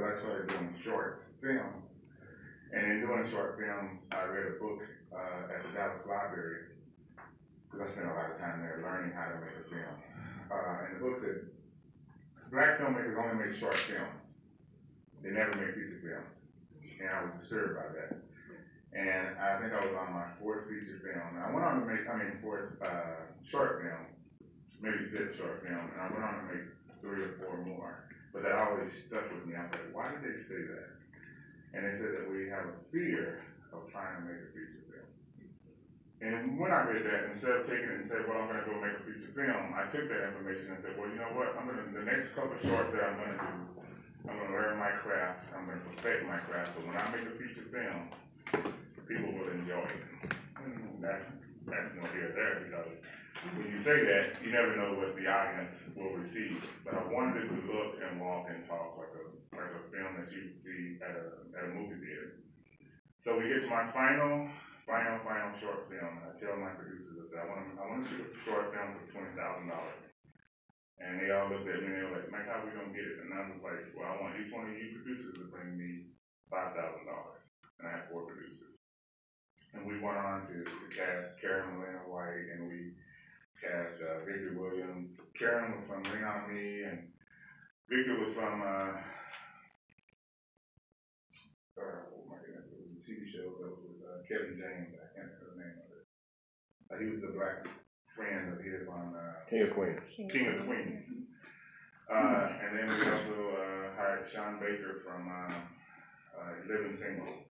I started doing shorts, films. And in doing short films, I read a book at the Dallas Library, because I spent a lot of time there learning how to make a film. And the book said, black filmmakers only make short films. They never make feature films. And I was disturbed by that. And I think I was on my fourth feature film. And I went on to make, fourth short film, maybe fifth short film, and I went on to make 3 or 4 more. But that always stuck with me. I was like, why did they say that? And they said that we have a fear of trying to make a feature film. And when I read that, instead of taking it and saying, well, I'm gonna go make a feature film, I took that information and said, well, you know what, the next couple of shorts that I'm gonna do, I'm gonna learn my craft, I'm gonna perfect my craft, so when I make a feature film, people will enjoy it. That's no here or there, because when you say that, you never know what the audience will receive. But I wanted it to look and walk and talk like a film that you would see at a movie theater. So we get to my final short film, and I tell my producers, I said, I want to shoot a short film for $20,000. And they all looked at me and they were like, Mike, how are we gonna get it? And I was like, well, I want each one of you producers to bring me $5,000. And I had 4 producers. And we went on to cast Karen Milena White, and we cast Victor Williams. Karen was from Ring On Me, and Victor was from, oh my goodness, it was a TV show that was with Kevin James. I can't remember the name of it. He was the black friend of his on King of Queens. King of Queens. And then we also hired Sean Baker from Living Single.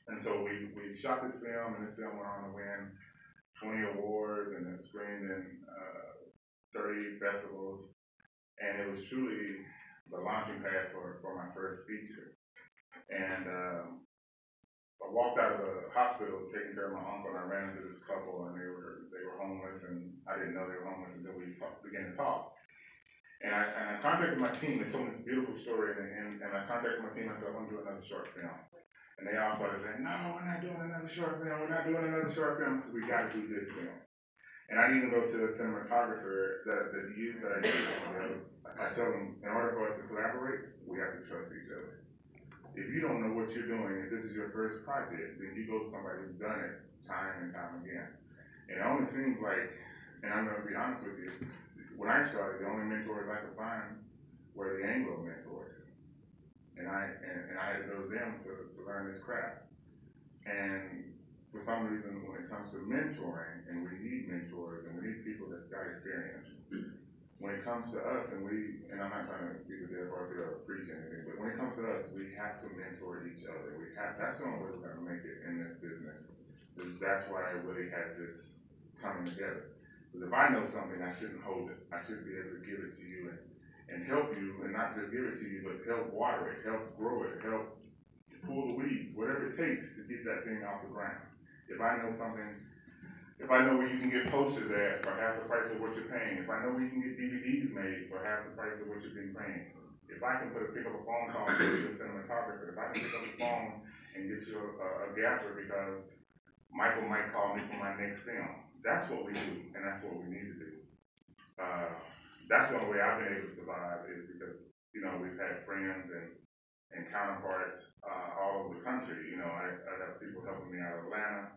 And so we shot this film, and this film went on to win 20 awards, and it screened in 30 festivals. And it was truly the launching pad for my first feature. And I walked out of the hospital taking care of my uncle, and I ran into this couple, and they were homeless, and I didn't know they were homeless until we began to talk. And I contacted my team. They told me this beautiful story, and I contacted my team. I said, I want to do another short film. And they all started saying, no, we're not doing another short film. We're not doing another short film. So we got to do this film. And I didn't even go to the cinematographer that I used. I tell them, in order for us to collaborate, we have to trust each other. If you don't know what you're doing, if this is your first project, then you go to somebody who's done it time and time again. And it only seems like, and I'm going to be honest with you, when I started, the only mentors I could find were the Anglo mentors. And I had to go to them to learn this craft. And for some reason, when it comes to mentoring, and we need mentors, and we need people that's got experience, when it comes to us, and I'm not trying to be the dead horse here or preach anything, but when it comes to us, we have to mentor each other. That's the only way we're going to make it in this business. That's why it really has this coming together. Because if I know something, I shouldn't hold it. I should be able to give it to you and help you, and not to give it to you, but help water it, help grow it, help pull the weeds, whatever it takes to get that thing off the ground. If I know something, if I know where you can get posters at for half the price of what you're paying, if I know where you can get DVDs made for half the price of what you've been paying, if I can pick up a phone call and get you a cinematographer, if I can pick up a phone and get you a gaffer because Michael might call me for my next film, that's what we do, and that's what we need to do. That's the only way I've been able to survive, is because, we've had friends and counterparts all over the country. I have people helping me out of Atlanta.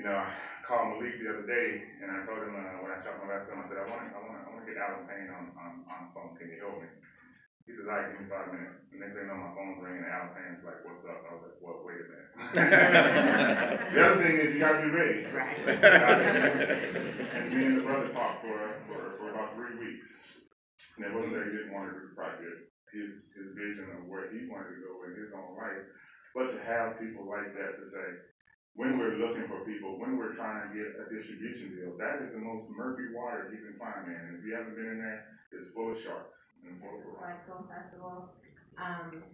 I called Malik the other day, and I told him when I shot my last film, I said, I want to get Alan Payne on the phone. Can you help me? He says, all right, give me 5 minutes. The next thing I know, my phone's ringing, and Alan Payne's like, what's up? I was like, well, wait a minute. The other thing is, you got to be ready. Right. And me and the brother talked for about 3 weeks. And it wasn't that he didn't want to do the project. His vision of where he wanted to go in his own life. But to have people like that to say, when we're looking for people, when we're trying to get a distribution deal, that is the most murky water you can find, man. And if you haven't been in there, it's full of sharks. And it's full of Like Film Festival,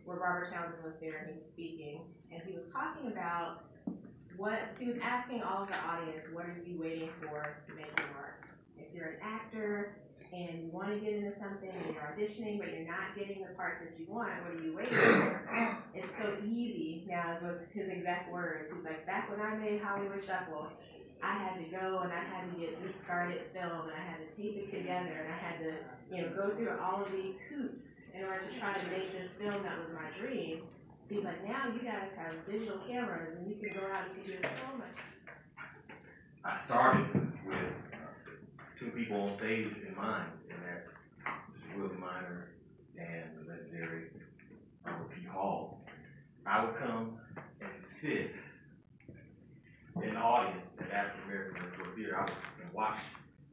where Robert Townsend was there and he was speaking, and he was talking about he was asking all of the audience, what are you waiting for to make your mark? If you're an actor and you want to get into something and you're auditioning, but you're not getting the parts that you want, what are you waiting for? It's so easy now, as was his exact words. He's like, back when I made Hollywood Shuffle, I had to go and I had to get discarded film and I had to tape it together and I had to, go through all of these hoops in order to try to make this film that was my dream. He's like, now you guys have digital cameras and you can go out and do so much. I started with two people on stage in mind, and that's Mr. Willie Minor and the legendary Robert P. Hall. I would come and sit in the audience at African American Virtual Theater. I would watch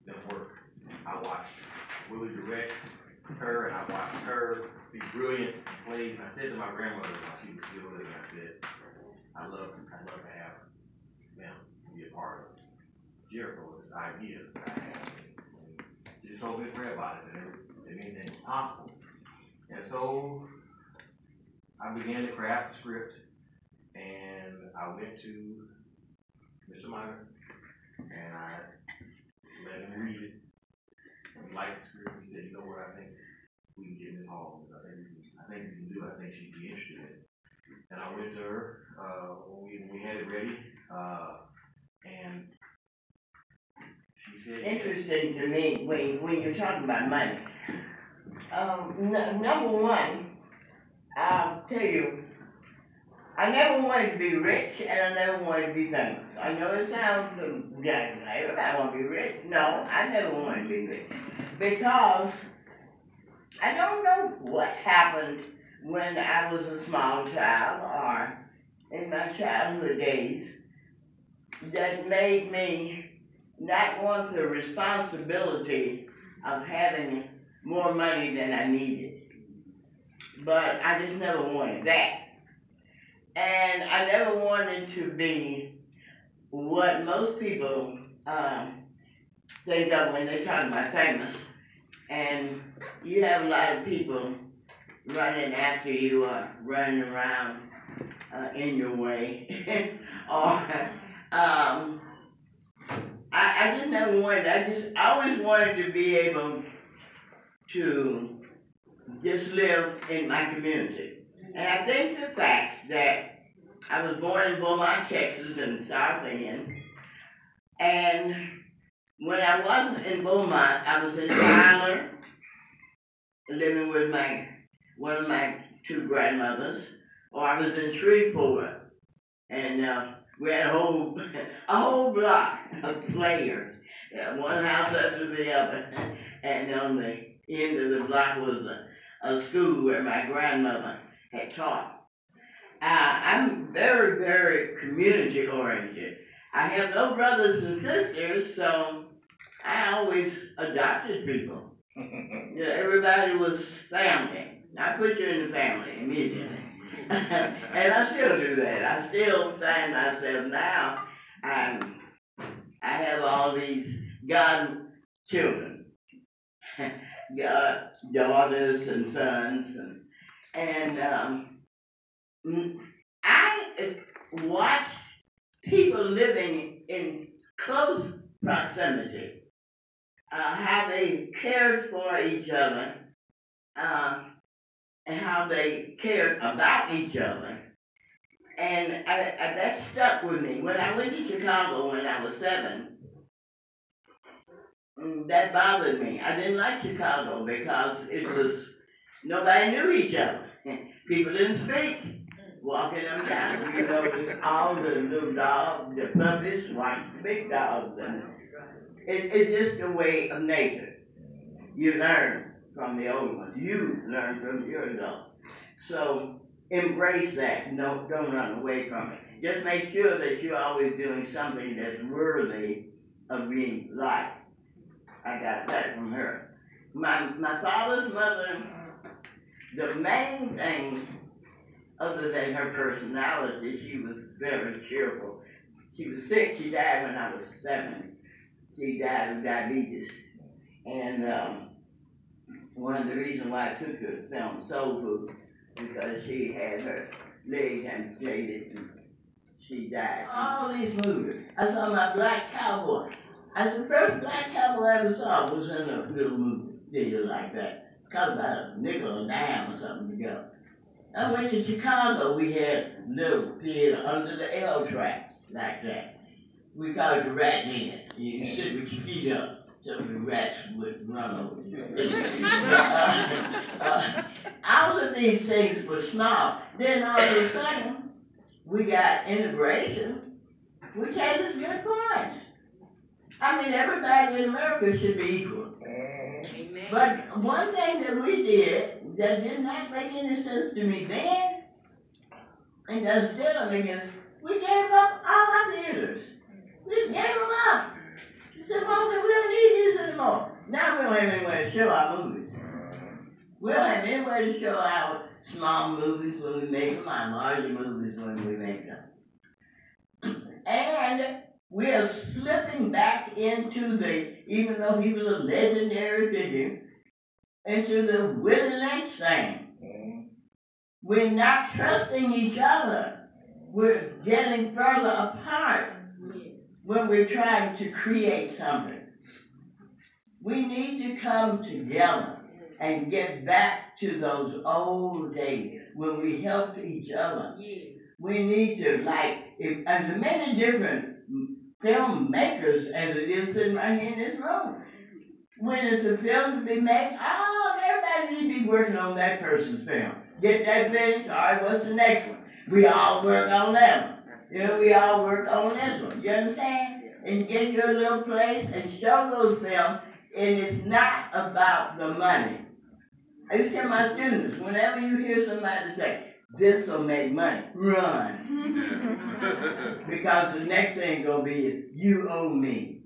them work. I watched Willie direct her, and I watched her be brilliant and play. I said to my grandmother while she was still living, I said, I'd love to have them be a part of Jericho, this idea that I had. And she just told me to pray about it, and anything was possible. And so I began to craft the script, and I went to Mr. Minor, and I let him read it. And he liked the script. He said, you know what, I think we can get Ms. Hall. I think we can do it. I think she'd be interested in it. And I went to her when we had it ready, and she said, interesting to me when you're talking about money. Number one, I'll tell you, I never wanted to be rich and I never wanted to be famous. I know it sounds like everybody want to be rich. No, I never wanted to be rich because I don't know what happened when I was a small child or in my childhood days that made me not want the responsibility of having more money than I needed. But I just never wanted that. And I never wanted to be what most people think of when they talk about famous. And you have a lot of people running after you or running around in your way. Or I just never wanted, I always wanted to be able to just live in my community. And I think the fact that I was born in Beaumont, Texas, in the South End, and when I wasn't in Beaumont, I was in Tyler, living with one of my two grandmothers, or I was in Shreveport, and we had a whole block of players, one house after the other, and on the end of the block was a school where my grandmother had taught. I'm very, very community oriented. I have no brothers and sisters, so I always adopted people. Everybody was family. I put you in the family immediately. And I still do that. I still find myself now, I have all these godchildren, God daughters and sons, and I watched people living in close proximity, how they cared for each other, and how they cared about each other. And that stuck with me. When I went to Chicago when I was 7, that bothered me. I didn't like Chicago because it was, nobody knew each other. People didn't speak. Walking them down, just all the little dogs, the puppies, watch the big dogs. And it's just a way of nature. You learn from the old ones. You learn from your adults. So embrace that. Don't run away from it. Just make sure that you're always doing something that's worthy of being liked. I got that from her. My father's mother, the main thing, other than her personality, she was very cheerful. She was sick. She died when I was 7. She died of diabetes. And one of the reasons why I took her to film Soul Food, because she had her legs amputated and she died. All these movies. I saw my Black Cowboy. The first Black Cowboy I ever saw was in a little movie theater like that. Cost about a nickel or a dime or something to go. I went to Chicago. We had a little theater under the L track like that. we call it the rat den. You sit with your feet up so the rats would run over you. All of these things were small. Then all of a sudden, we got integration, which has its good points. I mean, everybody in America should be equal. Amen. But one thing that we did that did not make any sense to me then, and does still make sense, we gave up all our theaters. We just gave them up. We said, well, we don't need these anymore. Now we don't have anywhere to show our movies. We don't have anywhere to show our small movies when we make them, our larger movies when we make them. And we are slipping back into even though he was a legendary figure, into the Willie Lynch thing. We're not trusting each other. We're getting further apart when we're trying to create something. We need to come together and get back to those old days when we helped each other. We need to, as many different filmmakers as it is sitting right here in this room. When it's a film to be made, everybody needs to be working on that person's film. Get that finished, all right, what's the next one? We all work on that one. We all work on this one. You understand? And get your little place and show those films, and it's not about the money. I used to tell my students, whenever you hear somebody say, this will make money, run. Because the next thing going to be is, you owe me.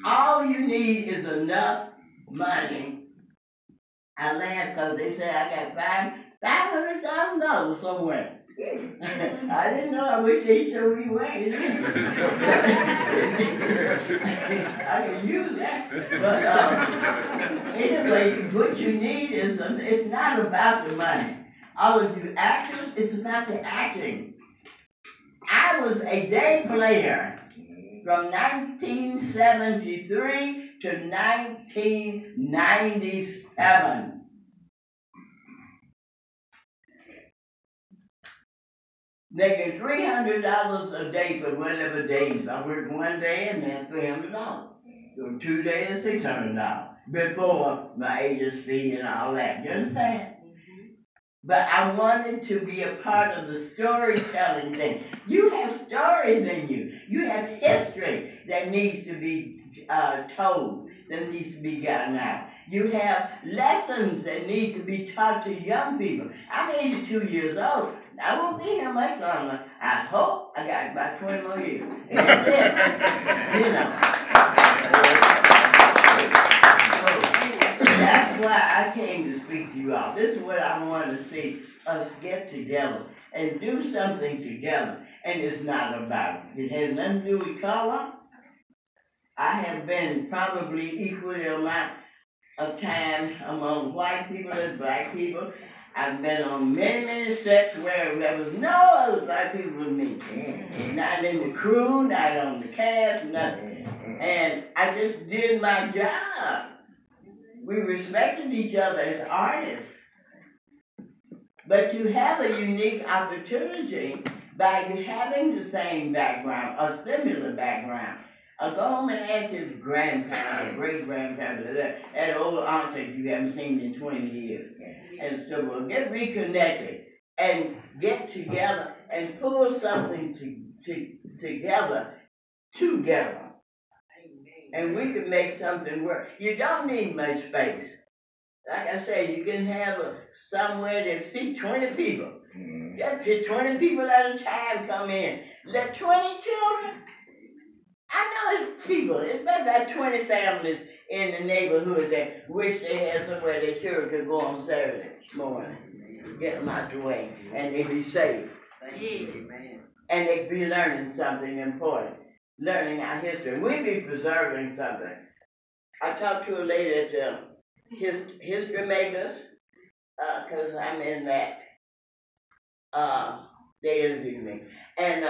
All you need is enough money. I laugh because they say I got $500,000 somewhere. I didn't know. I wish they showed me where it is. I can use that. But anyway, what you need is, it's not about the money. All of you actors, it's about the acting. I was a day player from 1973 to 1997. Making $300 a day for whatever days. I worked one day and then $300. So 2 days, $600 before my agent's fee and all that. You understand? But I wanted to be a part of the storytelling thing. You have stories in you. You have history that needs to be told, that needs to be gotten out. You have lessons that need to be taught to young people. I'm 82 years old. I won't be here much longer. I hope I got about 20 more years. And that's it. That's why I came to speak to you all. This is what I want to see us get together and do something together. And it's not about it. It has nothing to do with color. I have been probably equally amount of time among white people as black people. I've been on many, many sets where there was no other black people with me. Not in the crew, not on the cast, nothing. And I just did my job. We respected each other as artists. But you have a unique opportunity by you having the same background, a similar background. Go home and ask your grandparents, great-grandparents, that old aunt that you haven't seen in 20 years. And so we'll get reconnected and get together and pull something together. And we can make something work. You don't need much space. Like I say, you can have somewhere that seats 20 people. Just get 20 people at a time come in. Let 20 children. I know it's people. It's about 20 families in the neighborhood that wish they had somewhere their children could go on Saturday morning. Get them out the way. And they be safe. Amen. And they be learning something important. Learning our history. We be preserving something. I talked to a lady at the History Makers, because I'm in that. They interviewed me. And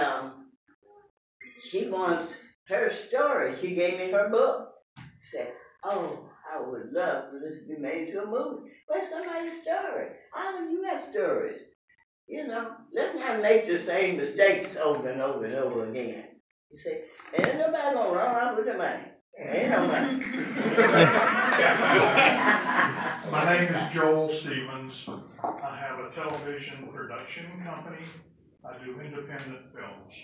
she wants her story. She gave me her book. She said, oh, I would love for this to be made into a movie. But it's somebody's story. Oh, you have stories. You know, let's not make the same mistakes over and over and over again. You say, ain't nobody gonna run off with the money. Ain't no money. My name is Joel Stevens. I have a television production company. I do independent films.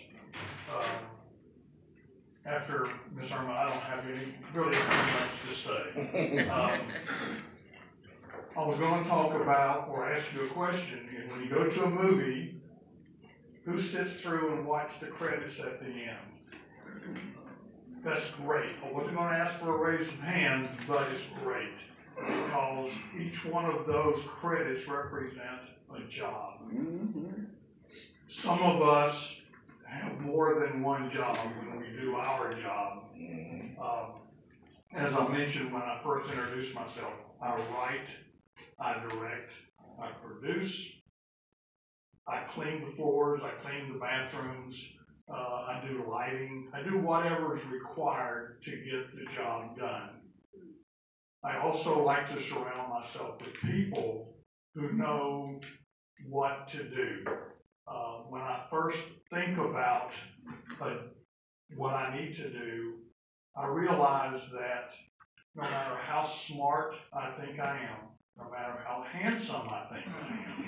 After Ms. Irma, I don't have really much to say. I was going to talk about or ask you a question. When you go to a movie, who sits through and watches the credits at the end? That's great. I wasn't going to ask for a raise of hands, but it's great because each one of those credits represent a job. Some of us have more than one job when we do our job. As I mentioned when I first introduced myself, I write, I direct, I produce, I clean the floors, I clean the bathrooms, I do lighting, I do whatever is required to get the job done. I also like to surround myself with people who know what to do. When I first think about what I need to do, I realize that no matter how smart I think I am, no matter how handsome I think I am,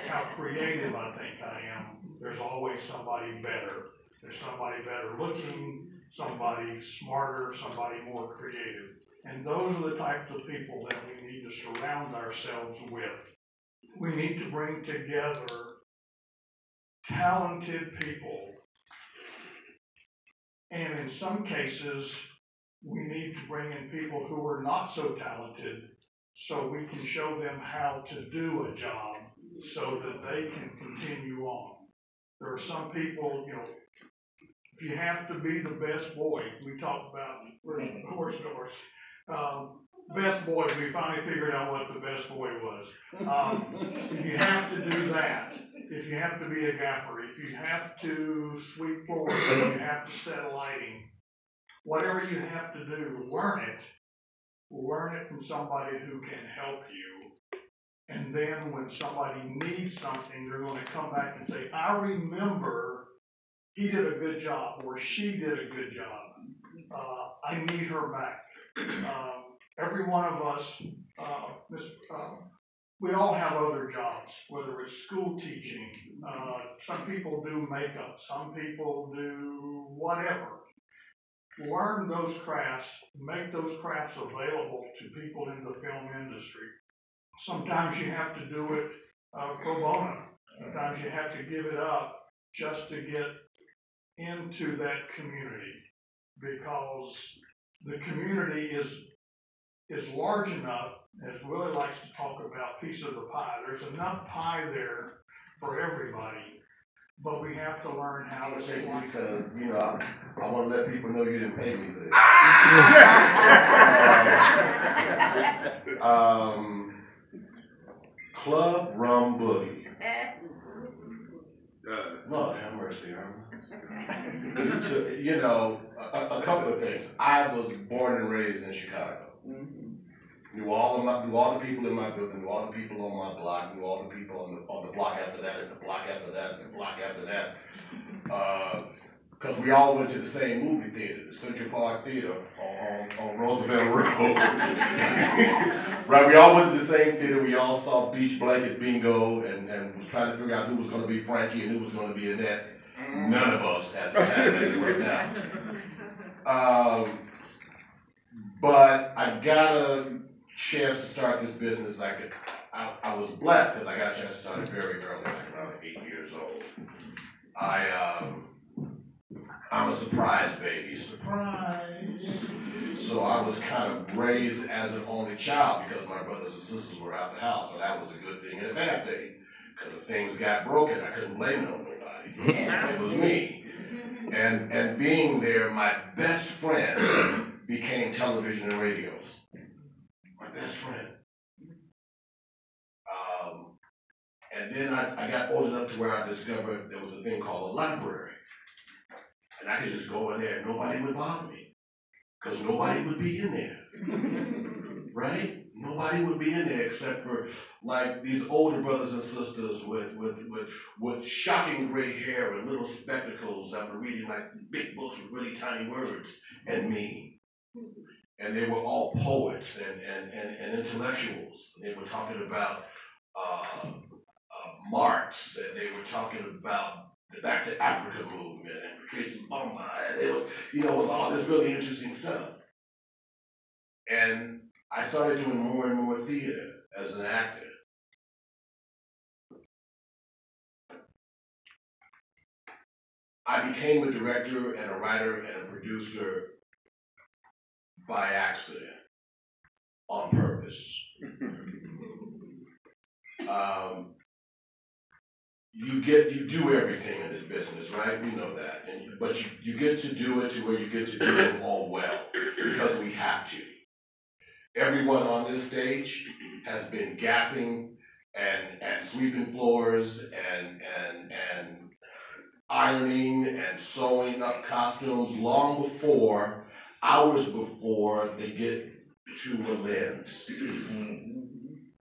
how creative I think I am, there's always somebody better. There's somebody better looking, somebody smarter, somebody more creative. And those are the types of people that we need to surround ourselves with. We need to bring together talented people. And in some cases, we need to bring in people who are not so talented so we can show them how to do a job so that they can continue on. There are some people, if you have to be the best boy, we talked about horse doors. Best boy, we finally figured out what the best boy was. If you have to do that, if you have to be a gaffer, if you have to sweep floors, if you have to set lighting, whatever you have to do, learn it. Learn it from somebody who can help you. And then when somebody needs something, they're going to come back and say, I remember he did a good job or she did a good job. I need her back. Every one of us, we all have other jobs, whether it's school teaching. Some people do makeup. Some people do whatever. Learn those crafts, make those crafts available to people in the film industry. Sometimes you have to do it pro bono. Sometimes you have to give it up just to get into that community because the community is large enough, as Willie likes to talk about, piece of the pie. There's enough pie there for everybody. But we have to learn how to say it. Because, I want to let people know you didn't pay me for this. Club Rum Boogie. Lord have mercy, a couple of things. I was born and raised in Chicago. Knew all the people in my building, knew all the people on my block, knew all the people on the block after that, and the block after that, and the block after that. Because we all went to the same movie theater, the Central Park Theater on Roosevelt Road. Right, we all went to the same theater. We all saw Beach Blanket Bingo and was trying to figure out who was going to be Frankie and who was going to be Annette. None of us at the time had it worked out. But I got a chance to start this business. I was blessed because I got a chance to start it very early, like around 8 years old. I'm a surprise baby. Surprise! So I was kind of raised as an only child because my brothers and sisters were out the house, so that was a good thing and a bad thing. Because if things got broken, I couldn't blame it on nobody. It was me. And being there, my best friend became television and radio. My best friend. And then I got old enough to where I discovered there was a thing called a library. And I could just go in there and nobody would bother me. Because nobody would be in there. Right? nobody would be in there except for like these older brothers and sisters with shocking gray hair and little spectacles that were reading like big books with really tiny words, and me. And they were all poets and intellectuals. They were talking about Marx, and they were talking about the Back to Africa movement and Patrice Lumumba, and they were, you know, with all this really interesting stuff. And I started doing more and more theater as an actor. I became a director and a writer and a producer by accident, on purpose. You do everything in this business, right? We know that. But you get to do it to where you get to do it all well, because we have to. Everyone on this stage has been gaffing and sweeping floors and ironing and sewing up costumes long before, hours before they get to a lens.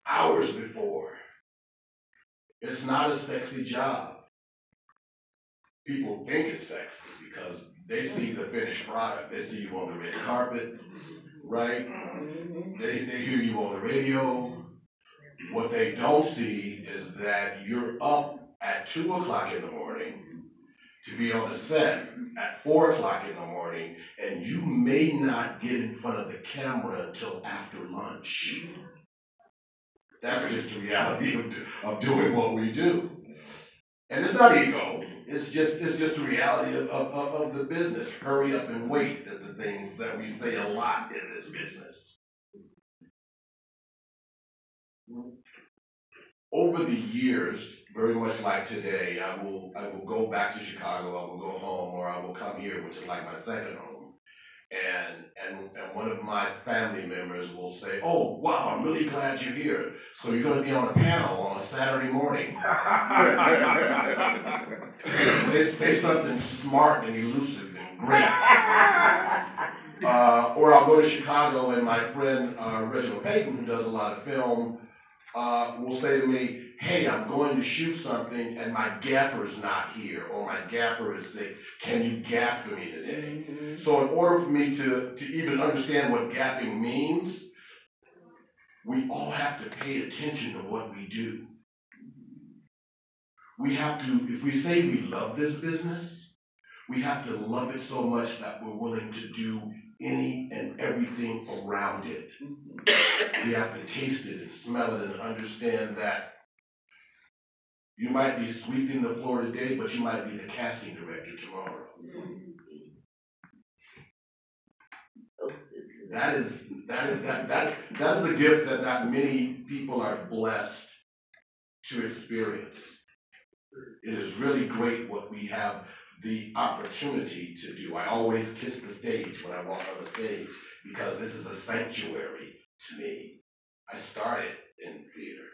Hours before. It's not a sexy job. People think it's sexy because they see the finished product. They see you on the red carpet, right? They hear you on the radio. What they don't see is that you're up at 2 o'clock in the morning to be on the set at 4 o'clock in the morning, and you may not get in front of the camera until after lunch. That's just the reality of doing what we do. And it's not ego, it's just the reality of the business. Hurry up and wait is the things that we say a lot in this business. Over the years, very much like today, I will go back to Chicago, I will go home, or I will come here, which is like my second home. And one of my family members will say, "Oh, wow, I'm really glad you're here. So you're going to be on a panel on a Saturday morning." Say something smart and elusive and great. Or I'll go to Chicago and my friend Reginald Payton, who does a lot of film, will say to me, "Hey, I'm going to shoot something and my gaffer's not here, or my gaffer is sick. Can you gaff for me today?" So in order for me to even understand what gaffing means, we all have to pay attention to what we do. We have to, if we say we love this business, we have to love it so much that we're willing to do any and everything around it. We have to taste it and smell it and understand that you might be sweeping the floor today, but you might be the casting director tomorrow. That's the gift that not many people are blessed to experience. It is really great what we have the opportunity to do. I always kiss the stage when I walk on the stage because this is a sanctuary to me. I started in theater,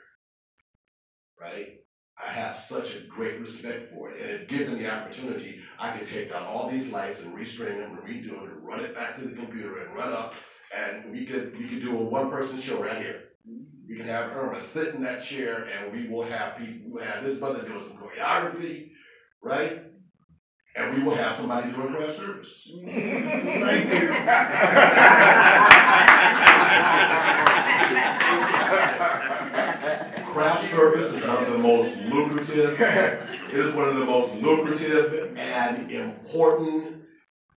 right? I have such a great respect for it. And if given the opportunity, I could take down all these lights and restring them and redo it and run it back to the computer and run up, and we could do a one-person show right here. We can have Irma sit in that chair and we will have people, we'll have this brother doing some choreography, right? And we will have somebody doing craft service. Thank you. Craft service is one of the most lucrative, it is one of the most lucrative and important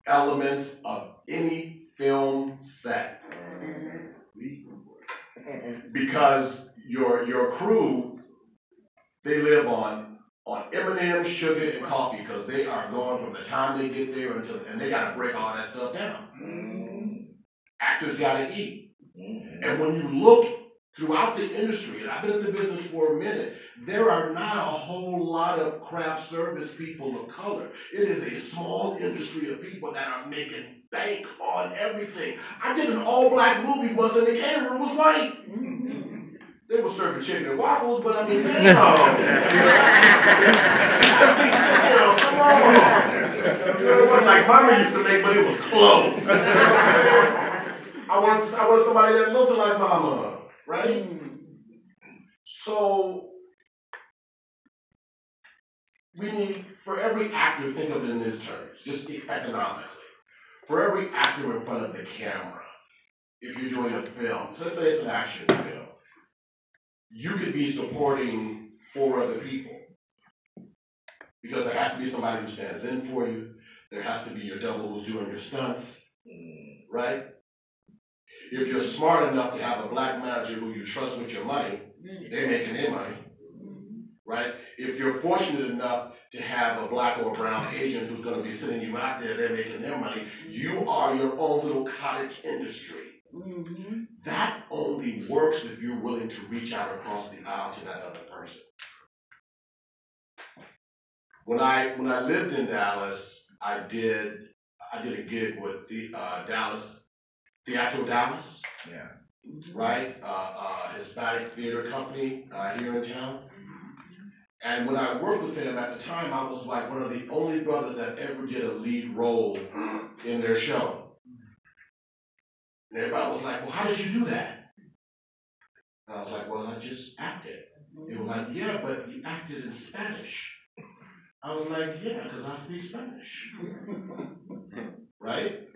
elements of any film set. Because your crew, they live on M&M's, sugar, and coffee, because they are going from the time they get there until, and they gotta break all that stuff down. Actors gotta eat. And when you look throughout the industry, and I've been in the business for a minute, there are not a whole lot of craft service people of color. It is a small industry of people that are making bank on everything. I did an all-black movie once and the caterer was white. They were serving chicken and waffles, but I mean, damn. Come on. It wasn't like Mama used to make, but it was close. I want somebody that looks like Mama. right? So we need, for every actor, think of it in these terms, just economically. For every actor in front of the camera, if you're doing a film, so let's say it's an action film, you could be supporting 4 other people. Because there has to be somebody who stands in for you. There has to be your double who's doing your stunts, right? If you're smart enough to have a black manager who you trust with your money, they're making their money, right? If you're fortunate enough to have a black or brown agent who's going to be sending you out there, they're making their money. You are your own little cottage industry. That only works if you're willing to reach out across the aisle to that other person. When I lived in Dallas, I did a gig with the Theatro Dallas, right? Hispanic theater company here in town. And when I worked with them at the time, I was like one of the only brothers that ever did a lead role in their show. And everybody was like, well, how did you do that? And I was like, well, I just acted. They were like, yeah, but you acted in Spanish. I was like, yeah, because I speak Spanish. Right?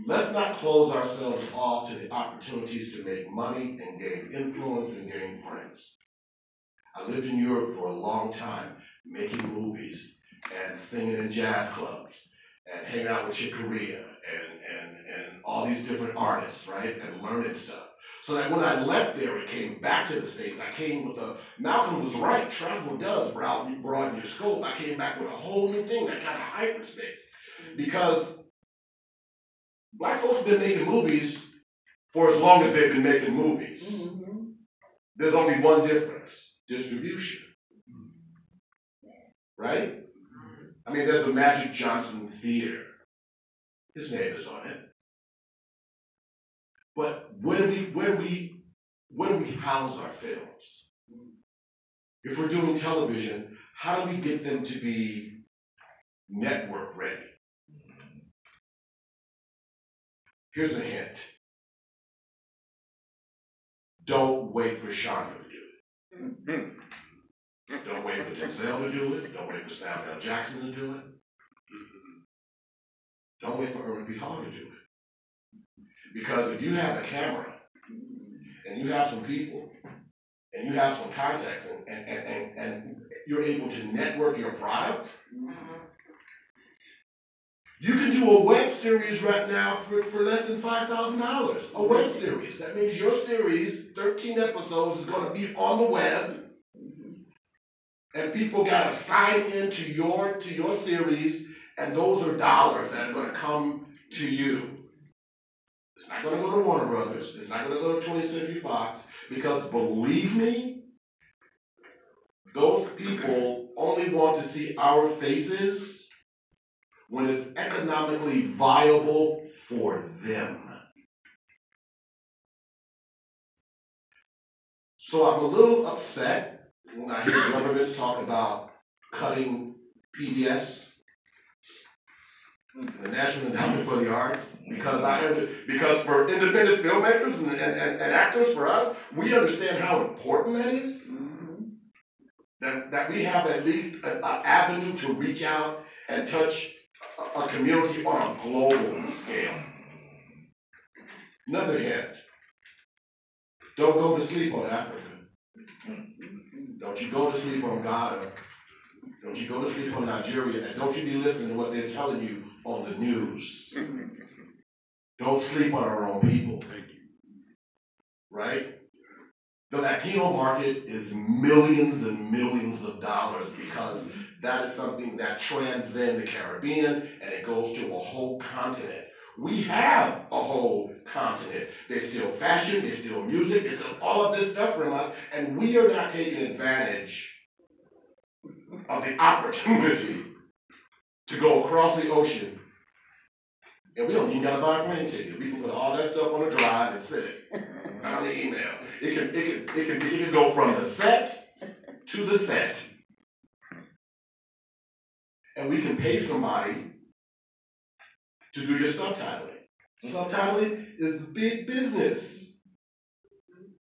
Let's not close ourselves off to the opportunities to make money and gain influence and gain friends. I lived in Europe for a long time, making movies and singing in jazz clubs and hanging out with Chick Corea and all these different artists, right? And learning stuff. So that when I left there and came back to the States, I came with Malcolm was right, travel does broaden your scope. I came back with a whole new thing, that kind of hyperspace. Because black folks have been making movies for as long as they've been making movies. There's only one difference, distribution. Right? I mean, there's the Magic Johnson Theater. His name is on it. But where do we house our films? If we're doing television, how do we get them to be network ready? Here's a hint. Don't wait for Chandra to do it. Don't wait for Denzel to do it. Don't wait for Samuel L. Jackson to do it. Don't wait for Irving P. Hall to do it. Because if you have a camera, and you have some people, and you have some contacts, and you're able to network your product, you can do a web series right now for less than $5,000. A web series. That means your series, 13 episodes, is going to be on the web, and people got to sign into your series, and those are dollars that are going to come to you. It's not going to go to Warner Brothers. It's not going to go to 20th Century Fox, because believe me, those people only want to see our faces when it's economically viable for them. So I'm a little upset when I hear governments talk about cutting PBS, the National Endowment for the Arts, because for independent filmmakers and actors, for us, we understand how important that is. That we have at least an avenue to reach out and touch a community on a global scale. Another hint. Don't go to sleep on Africa. Don't you go to sleep on Ghana. Don't you go to sleep on Nigeria, and don't you be listening to what they're telling you on the news. Don't sleep on our own people. Right? The Latino market is millions and millions of dollars, because that is something that transcends the Caribbean and it goes to a whole continent. We have a whole continent. They steal fashion, they steal music, they steal all of this stuff from us, and we are not taking advantage of the opportunity to go across the ocean. And we don't even gotta buy a plane ticket. We can put all that stuff on a drive and send it on the email. It can go from the set to the set. And we can pay somebody to do your subtitling. Subtitling is the big business.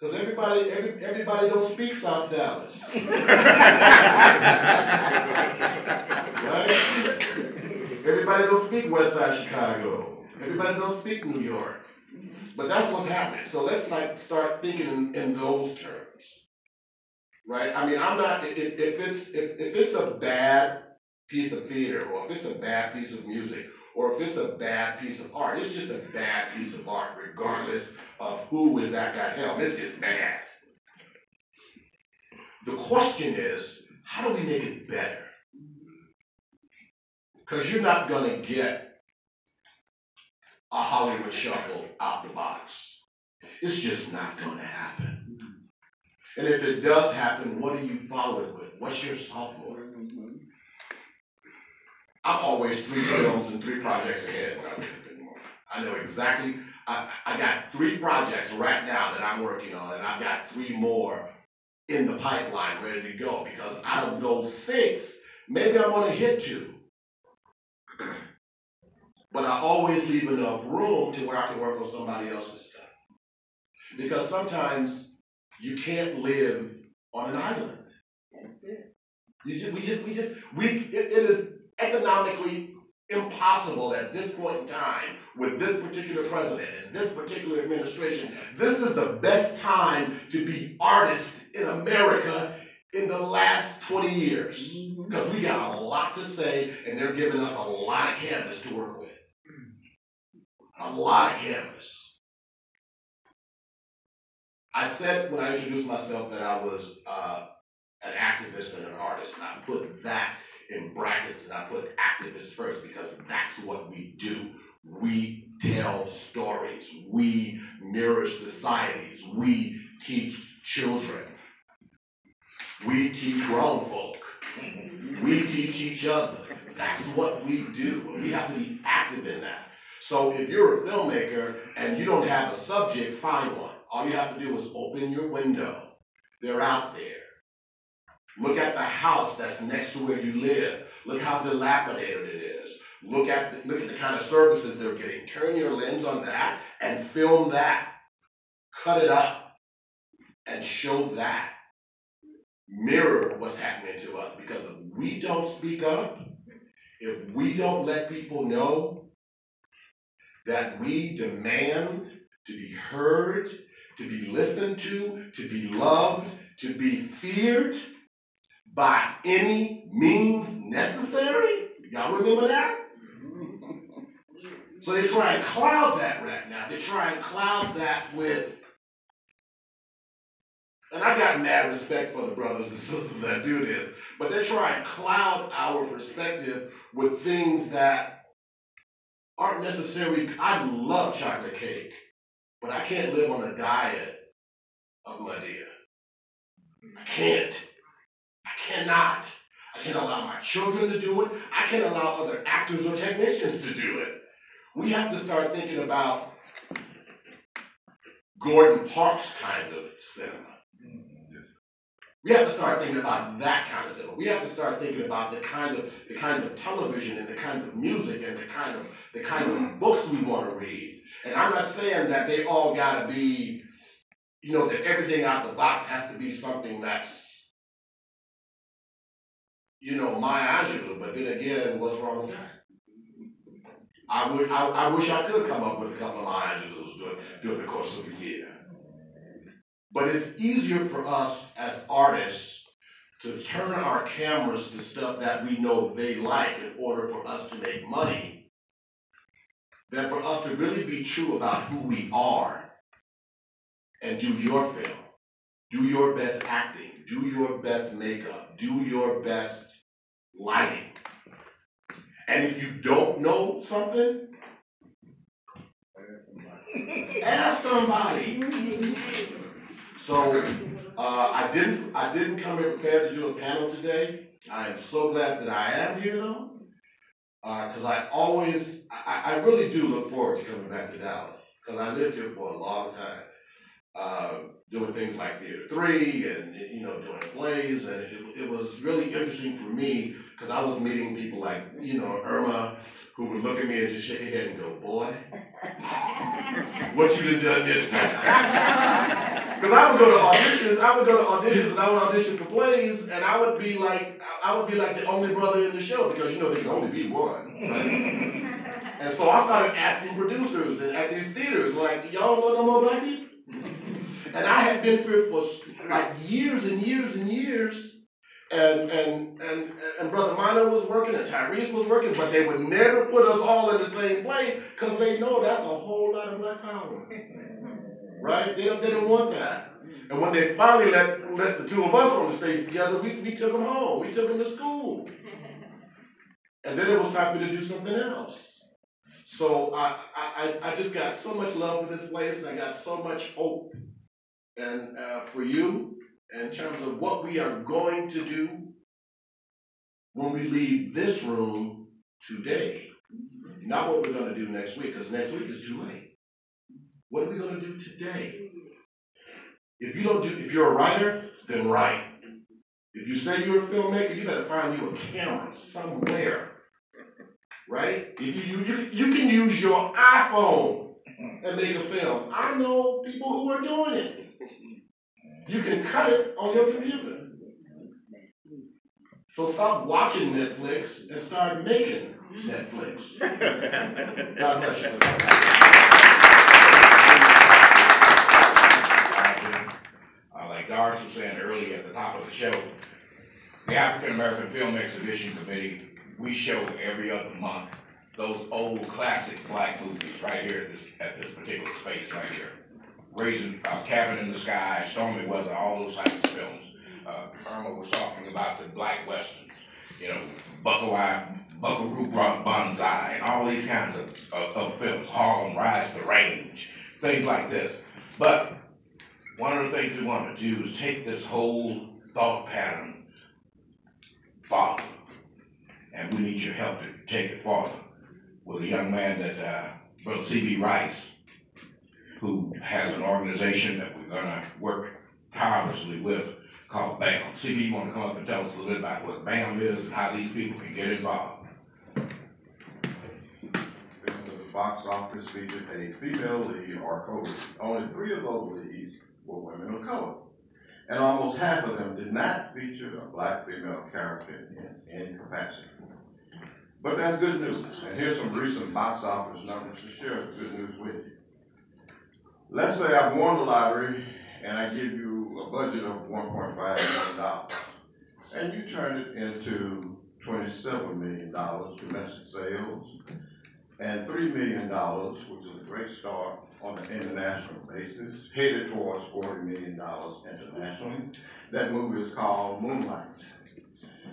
Because everybody don't speak South Dallas. Right? Everybody don't speak West Side Chicago. Everybody don't speak New York. But that's what's happening. So let's start thinking in those terms. Right? I mean, I'm not, if it's a bad piece of theater, or if it's a bad piece of music, or if it's a bad piece of art, it's just a bad piece of art, regardless of who is at that helm. It's just bad. The question is, how do we make it better? Because you're not going to get a Hollywood shuffle out the box. It's just not going to happen. And if it does happen, what do you follow it with? What's your sophomore? I'm always 3 films and 3 projects ahead when I look at it. I know exactly, I got 3 projects right now that I'm working on, and I've got 3 more in the pipeline ready to go, because out of those 6, maybe I'm gonna hit 2. But I always leave enough room to where I can work on somebody else's stuff. Because sometimes you can't live on an island. It is economically impossible at this point in time with this particular president and this particular administration. This is the best time to be artists in America in the last 20 years. Because we got a lot to say, and they're giving us a lot of canvas to work with. A lot of canvas. I said when I introduced myself that I was an activist and an artist, and I put that in brackets, and I put activists first because that's what we do. We tell stories. We mirror societies. We teach children. We teach grown folk. We teach each other. That's what we do. We have to be active in that. So if you're a filmmaker and you don't have a subject, find one. All you have to do is open your window. They're out there. Look at the house that's next to where you live. Look how dilapidated it is. Look at the kind of services they're getting. Turn your lens on that and film that. Cut it up and show that. Mirror what's happening to us, because if we don't speak up, if we don't let people know that we demand to be heard, to be listened to be loved, to be feared by any means necessary. Y'all remember that? So they try and cloud that right now. They try and cloud that with, and I got mad respect for the brothers and sisters that do this, but they try and cloud our perspective with things that aren't necessary. I love chocolate cake, but I can't live on a diet of Medea. I can't. I cannot. I can't allow my children to do it. I can't allow other actors or technicians to do it. We have to start thinking about Gordon Parks kind of cinema. We have to start thinking about that kind of cinema. We have to start thinking about the kind of television and the kind of music and the kind of books we want to read. And I'm not saying that they all gotta be, that everything out the box has to be something that's, Maya Angelou, but then again, what's wrong with that? I wish I could come up with a couple of Maya Angelou's during the course of a year. But it's easier for us as artists to turn our cameras to stuff that we know they like in order for us to make money than for us to really be true about who we are and do your film, do your best acting, do your best makeup, do your best lighting. And if you don't know something, ask somebody. So I didn't come here prepared to do a panel today. I am so glad that I am here though, because I really do look forward to coming back to Dallas, because I lived here for a long time, doing things like Theater 3 and doing plays, and it was really interesting for me because I was meeting people like Irma, who would look at me and just shake her head and go, "Boy, what you done this time?" Because I would go to auditions, and I would audition for plays, and I would be like the only brother in the show because there can only be one. Right? And so I started asking producers at these theaters, like, y'all know no more black people? And I had been here for like years and years and years. And Brother Minor was working and Tyrese was working, but they would never put us all in the same plane because they know that's a whole lot of black power. Right? They didn't want that. And when they finally let the two of us on the stage together, we took them home. We took them to school. And then it was time for me to do something else. So I just got so much love for this place, and I got so much hope and for you in terms of what we are going to do when we leave this room today. Not what we're going to do next week, because next week is too late. What are we going to do today? If you're a writer, then write. If you say you're a filmmaker, you better find you a camera somewhere. Right? If you can use your iPhone and make a film. I know people who are doing it. You can cut it on your computer. So stop watching Netflix and start making Netflix. God bless you. Like Doris was saying earlier at the top of the show, the African American Film Exhibition Committee, we show every other month those old classic black movies right here at this particular space right here. Cabin in the Sky, Stormy Weather, all those types of films. Irma was talking about the black westerns, Buckaroo Banzai, and all these kinds of films, Harlem Rise to Range, things like this. But one of the things we want to do is take this whole thought pattern farther, and we need your help to take it farther with a young man that, Brother C.B. Rice, who has an organization that we're going to work tirelessly with called BAM. C.B., you want to come up and tell us a little bit about what BAM is and how these people can get involved? The box office featured a female lead or co-lead. Only 3 of those leads were women of color. And almost half of them did not feature a black female character in any capacity. But that's good news. And here's some recent box office numbers to share the good news with you. Let's say I won the lottery and I give you a budget of $1.5 million. And you turn it into $27 million domestic sales and $3 million, which is a great start on an international basis, headed towards $40 million internationally. That movie is called Moonlight.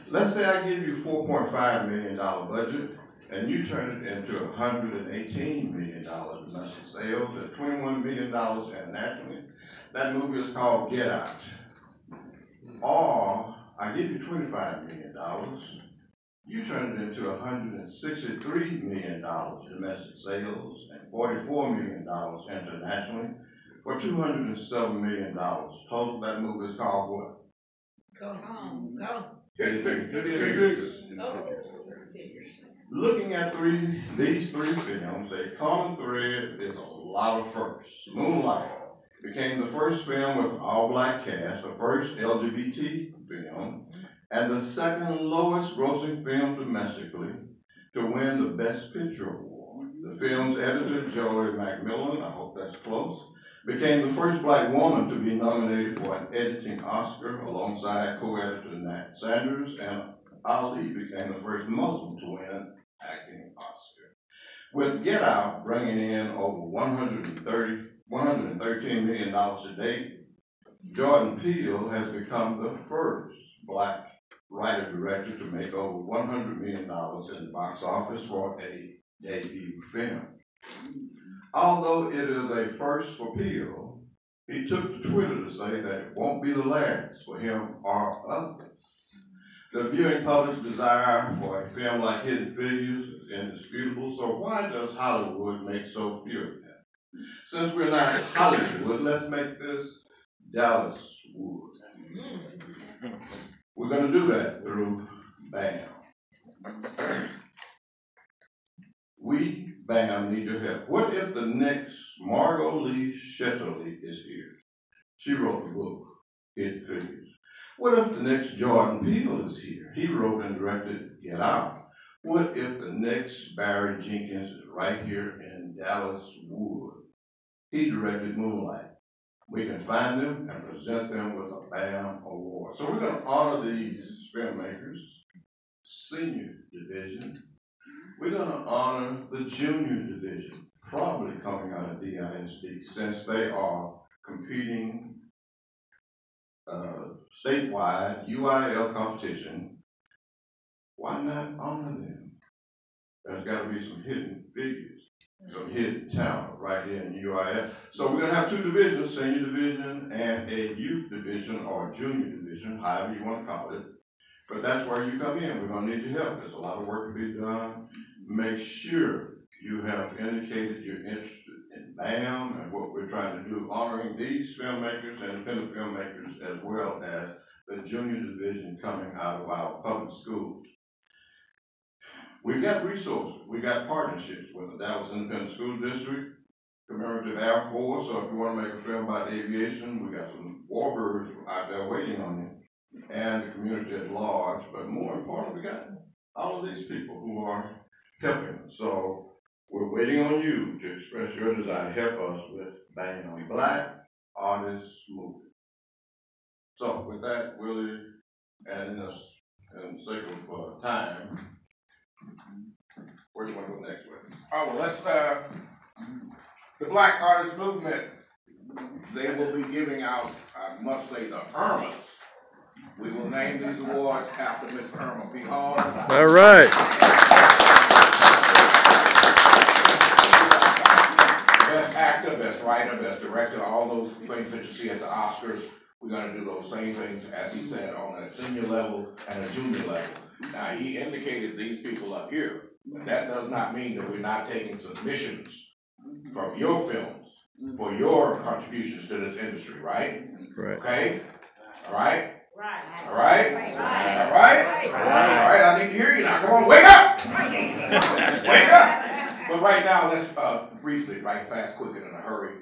Let's say I give you $4.5 million budget, and you turn it into $118 million domestic sales and $21 million internationally. That movie is called Get Out. Or I give you $25 million, you turn it into $163 million domestic sales and $44 million internationally for $207 million. Total, that movie is called what? Go. Looking at these 3 films, a common thread is a lot of firsts. Moonlight became the first film with an all-black cast, the first LGBT film, and the second lowest grossing film domestically to win the Best Picture award. The film's editor, Joey McMillan, I hope that's close, became the first black woman to be nominated for an editing Oscar alongside co-editor Nat Sanders, and Ali became the first Muslim to win acting Oscar. With Get Out bringing in over $113 million to date, Jordan Peele has become the first black writer-director to make over $100 million in the box office for a debut film. Although it is a first for Peele, he took to Twitter to say that it won't be the last for him or others. The viewing public's desire for a film like Hidden Figures is indisputable, so why does Hollywood make so few of them? Since we're not Hollywood, let's make this Dallas Wood. We're going to do that through BAM. We, BAM, need your help. What if the next Margot Lee Shetterly is here? She wrote the book, Hidden Figures. What if the next Jordan Peele is here? He wrote and directed Get Out. What if the next Barry Jenkins is right here in Dallas Wood? He directed Moonlight. We can find them and present them with a BAM award. So we're going to honor these filmmakers, senior division. We're going to honor the junior division, probably coming out of DISD, since they are competing statewide UIL competition. Why not honor them? There's got to be some hidden figures, some hidden talent right here in UIL. So we're going to have two divisions, senior division and a youth division or junior division, however you want to call it. But that's where you come in. We're going to need your help. There's a lot of work to be done. Make sure you have indicated you're interested in BAM and what we're trying to do, honoring these filmmakers, independent filmmakers, as well as the junior division coming out of our public schools. We've got resources. We've got partnerships with the Dallas Independent School District, Commemorative Air Force, so if you want to make a film about aviation, we got some warbirds out there waiting on you, and the community at large. But more importantly, we got all of these people who are helping us. So we're waiting on you to express your desire to help us with BAM, Black Artists Movement. So with that, Willie, and in the sake of time, where do you want to go next with? Oh, well, let's, the Black Artist Movement, they will be giving out, I must say, the Irmas. We will name these awards after Miss Irma P. Hall. All right. Best actor, best writer, best director, all those things that you see at the Oscars, we're going to do those same things, as he said, on a senior level and a junior level. Now, he indicated these people up here, but that does not mean that we're not taking submissions from your films for your contributions to this industry, right? Right. Okay? All right? Right. All right? Right. All right? All right, I need to hear you now. Come on, wake up! Wake up! But right now, let's briefly, right, fast, quick, and in a hurry,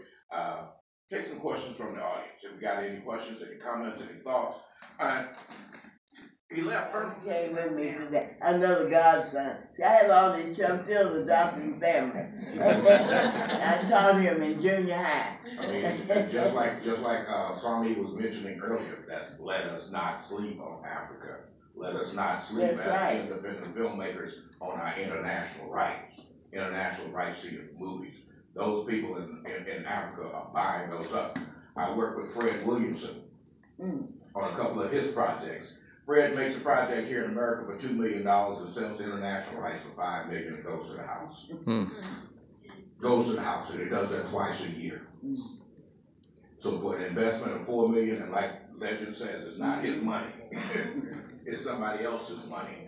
take some questions from the audience. If we got any questions, any comments, any thoughts. He left her. Came with me today. Another godson. I have all these children, still adopting family. I taught him in junior high. I mean, just like Sami was mentioning earlier, that's let us not sleep on Africa. Let us not sleep as independent filmmakers on our international rights to your movies. Those people in Africa are buying those up. I work with Fred Williamson on a couple of his projects. Fred makes a project here in America for $2 million and sells international rights for $5 million and goes to the house. Goes to the house, and he does that twice a year. So for an investment of $4 million, and like Legend says, it's not his money. It's somebody else's money.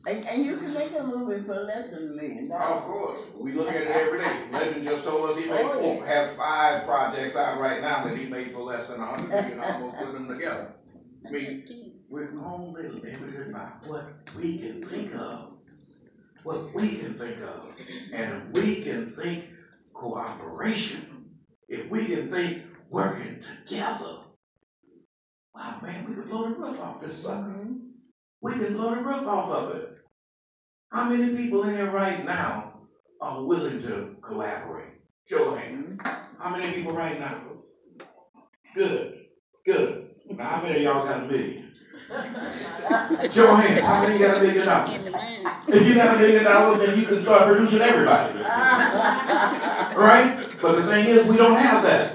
And you can make a movie for less than $1 million. Of course. We look at it every day. Legend just told us he made has 5 projects out right now that he made for less than $100 million, almost put them together. I mean, we're only limited by what we can think of. What we can think of. And if we can think cooperation, if we can think working together, wow, man, we could blow the roof off this sucker. We can blow the roof off of it. How many people in here right now are willing to collaborate? Show of hands. How many people right now? Good. Good. Now, how many of y'all got $1 million? Show of hands. How many got $1 million? If you got $1 million, then you can start producing everybody. Right? But the thing is, we don't have that.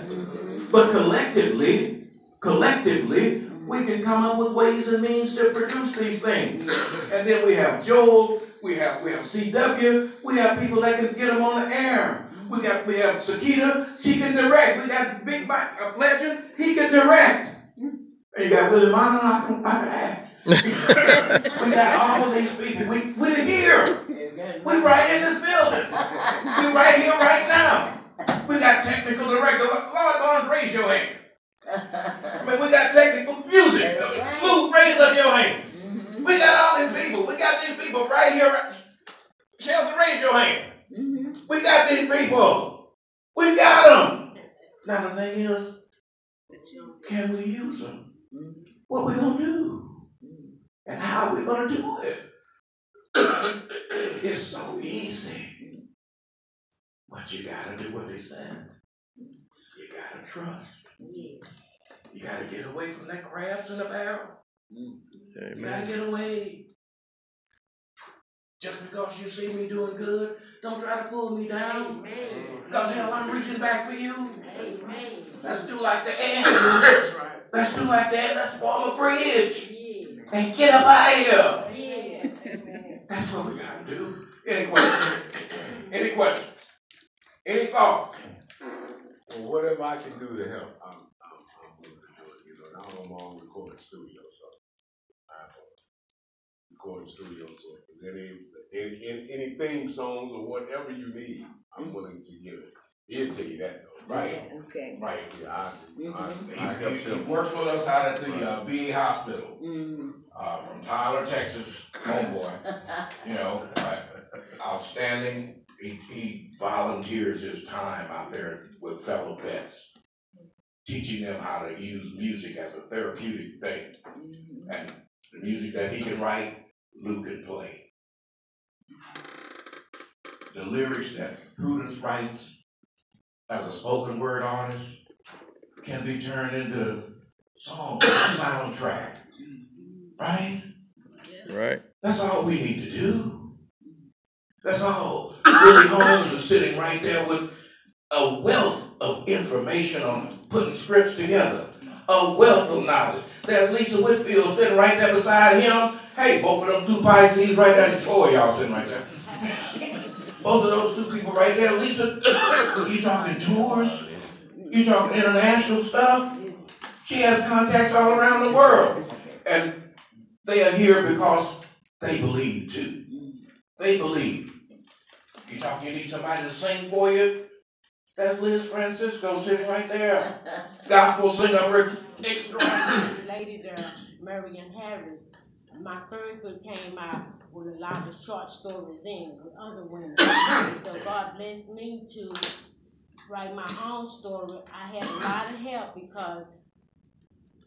But collectively, we can come up with ways and means to produce these things. And then we have Joel, we have CW, we have people that can get them on the air. We have Sakita, she can direct. We got Big Mike, a Legend, he can direct. And you got Willie Minor, I can act. We got all of these people. We're here. We right in this building. We right here right now. We got technical director. Lord Barnes, raise your hand. I mean, we got technical music. Luke, raise up your hand. We got all these people. We got these people right here. Chelsea, raise your hand. We got these people. We got them. Now the thing is, Can we use them? What we gonna do? And how we gonna do it? It's so easy. But you gotta do what they said. You gotta trust. You gotta get away from that crafts in the barrel. You gotta get away. Just because you see me doing good, don't try to pull me down. Because hell, I'm reaching back for you. Let's do like the ant. Let's do like that. Let's form a bridge. And get up out of here. That's what we gotta do. Any questions? Any questions? Any thoughts? Well, whatever I can do to help, I'm willing to do it. You know, now I'm on recording studio, so I have a recording studio. So if there's any theme songs or whatever you need, I'm willing to give it. He'll tell you that though. Right. Yeah, Okay. Right. Yeah, He works with us out at the VA hospital. From Tyler, Texas, homeboy. You know, outstanding. He volunteers his time out there with fellow vets, teaching them how to use music as a therapeutic thing. And the music that he can write, Luke can play. The lyrics that Prudence writes as a spoken word artist can be turned into songs, soundtrack. Right? Right. That's all we need to do. That's all. Willie Holmes is sitting right there with a wealth of information on putting scripts together. A wealth of knowledge. There's Lisa Whitfield sitting right there beside him. Hey, both of them two Pisces right there. There's four of y'all sitting right there. Both of those two people right there. Lisa, you talking tours? You talking international stuff? She has contacts all around the world. And they are here because they believe too. They believe. You need somebody to sing for you? That's Liz Francisco sitting right there. Gospel singer extra. Lady there, Marion Harris, my first book came out with a lot of short stories in it with other women. So God blessed me to write my own story. I had a lot of help because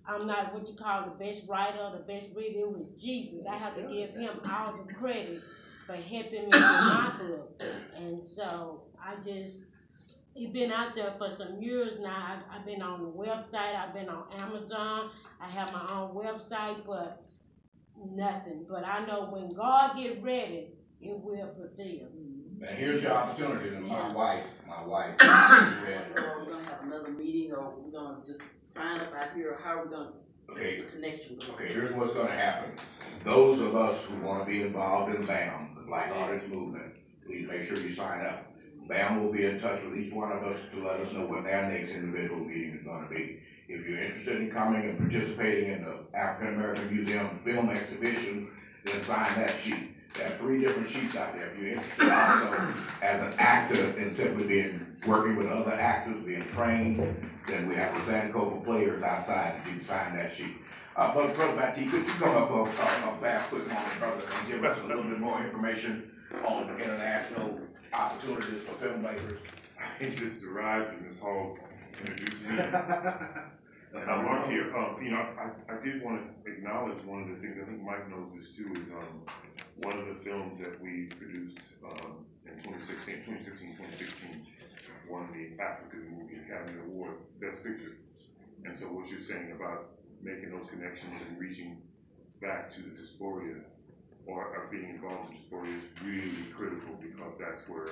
I'm not what you call the best writer or the best reader. It was Jesus. I have to give him all the credit for helping me with my book. And so it's been out there for some years now. I've been on the website. I've been on Amazon. I have my own website, but nothing. But I know when God get ready, it will fulfill. Now here's your opportunity. And my wife. We're gonna have another meeting, or we're gonna just sign up out here, or how are we gonna get the connection? Okay, here's what's gonna happen. Those of us who wanna be involved in BAM, the Black Artist Movement, please make sure you sign up. BAM will be in touch with each one of us to let us know when their next individual meeting is gonna be. If you're interested in coming and participating in the African American Museum film exhibition, then sign that sheet. There are 3 different sheets out there. If you're interested also as an actor in simply working with other actors, being trained, then we have the Sankofa players outside that you can sign that sheet. But Brother Bati, could you come up for a fast, quick moment, brother, and give us a little bit more information on the international opportunities for filmmakers? He just arrived and Ms. Hall's introduced me. I'm Mark here. I did want to acknowledge one of the things, I think Mike knows this too, is one of the films that we produced in 2016, 2016, won the African Movie Academy Award Best Picture. And so what you're saying about making those connections and reaching back to the dysphoria or being involved in dysphoria is really critical, because that's where